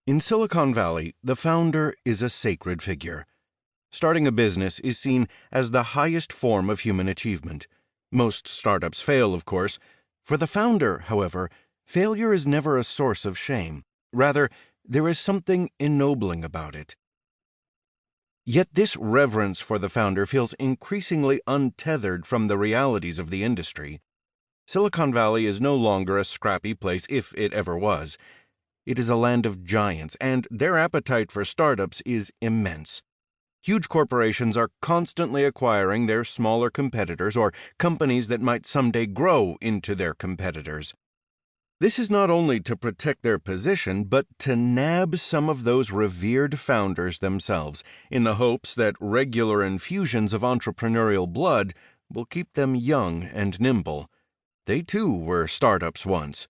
In Silicon Valley, the founder is a sacred figure. Starting a business is seen as the highest form of human achievement. Most startups fail, of course. For the founder, however, failure is never a source of shame. Rather, there is something ennobling about it. Yet this reverence for the founder feels increasingly untethered from the realities of the industry. Silicon Valley is no longer a scrappy place, if it ever was. It is a land of giants, and their appetite for startups is immense. Huge corporations are constantly acquiring their smaller competitors or companies that might someday grow into their competitors. This is not only to protect their position, but to nab some of those revered founders themselves, in the hopes that regular infusions of entrepreneurial blood will keep them young and nimble. They too were startups once.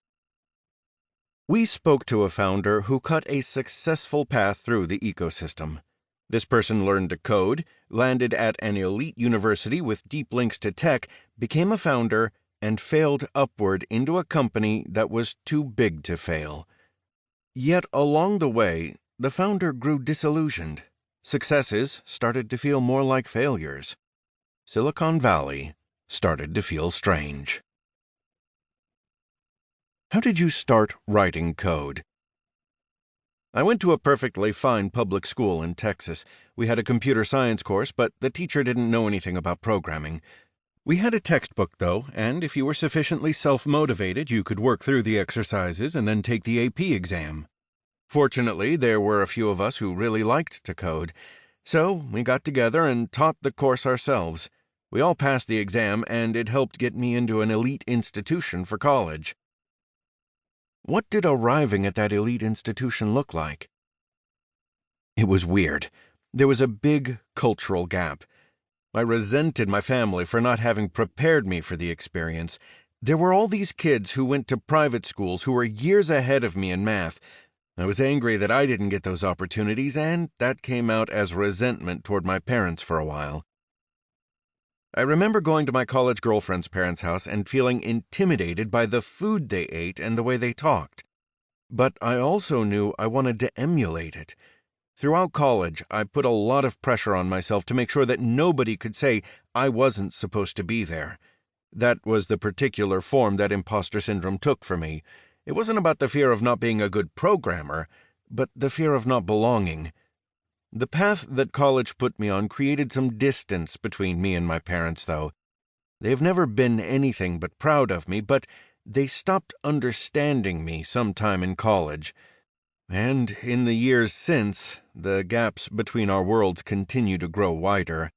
We spoke to a founder who cut a successful path through the ecosystem. This person learned to code, landed at an elite university with deep links to tech, became a founder, and failed upward into a company that was too big to fail. Yet along the way, the founder grew disillusioned. Successes started to feel more like failures. Silicon Valley started to feel strange. How did you start writing code? I went to a perfectly fine public school in Texas. We had a computer science course, but the teacher didn't know anything about programming. We had a textbook, though, and if you were sufficiently self-motivated, you could work through the exercises and then take the AP exam. Fortunately, there were a few of us who really liked to code, so we got together and taught the course ourselves. We all passed the exam, and it helped get me into an elite institution for college. What did arriving at that elite institution look like? It was weird. There was a big cultural gap. I resented my family for not having prepared me for the experience. There were all these kids who went to private schools who were years ahead of me in math. I was angry that I didn't get those opportunities, and that came out as resentment toward my parents for a while. I remember going to my college girlfriend's parents' house and feeling intimidated by the food they ate and the way they talked. But I also knew I wanted to emulate it. Throughout college, I put a lot of pressure on myself to make sure that nobody could say I wasn't supposed to be there. That was the particular form that imposter syndrome took for me. It wasn't about the fear of not being a good programmer, but the fear of not belonging. The path that college put me on created some distance between me and my parents, though. They've never been anything but proud of me, but they stopped understanding me sometime in college. And in the years since, the gaps between our worlds continue to grow wider.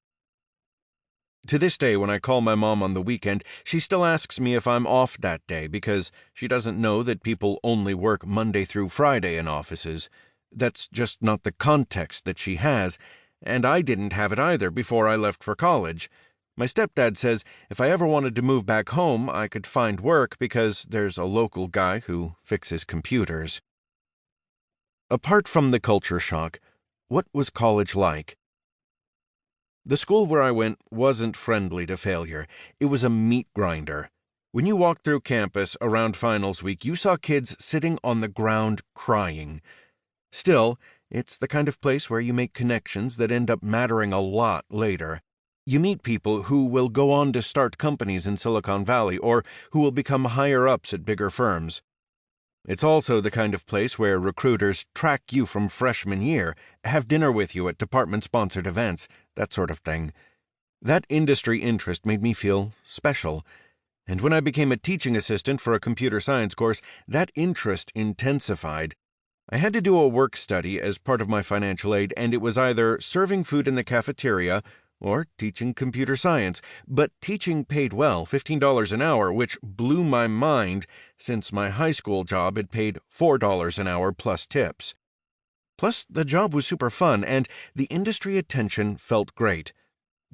To this day, when I call my mom on the weekend, she still asks me if I'm off that day because she doesn't know that people only work Monday through Friday in offices. That's just not the context that she has, and I didn't have it either before I left for college. My stepdad says if I ever wanted to move back home, I could find work because there's a local guy who fixes computers. Apart from the culture shock, what was college like? The school where I went wasn't friendly to failure. It was a meat grinder. When you walked through campus around finals week, you saw kids sitting on the ground crying. Still, it's the kind of place where you make connections that end up mattering a lot later. You meet people who will go on to start companies in Silicon Valley or who will become higher-ups at bigger firms. It's also the kind of place where recruiters track you from freshman year, have dinner with you at department-sponsored events, that sort of thing. That industry interest made me feel special. And when I became a teaching assistant for a computer science course, that interest intensified. I had to do a work study as part of my financial aid, and it was either serving food in the cafeteria or teaching computer science. But teaching paid well, $15 an hour, which blew my mind since my high school job had paid $4 an hour plus tips. Plus, the job was super fun, and the industry attention felt great.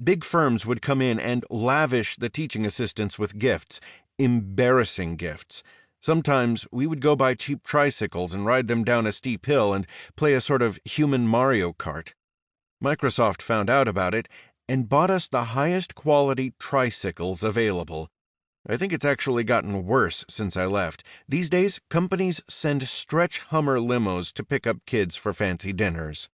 Big firms would come in and lavish the teaching assistants with gifts, embarrassing gifts. Sometimes we would go buy cheap tricycles and ride them down a steep hill and play a sort of human Mario Kart. Microsoft found out about it and bought us the highest quality tricycles available. I think it's actually gotten worse since I left. These days, companies send stretch Hummer limos to pick up kids for fancy dinners.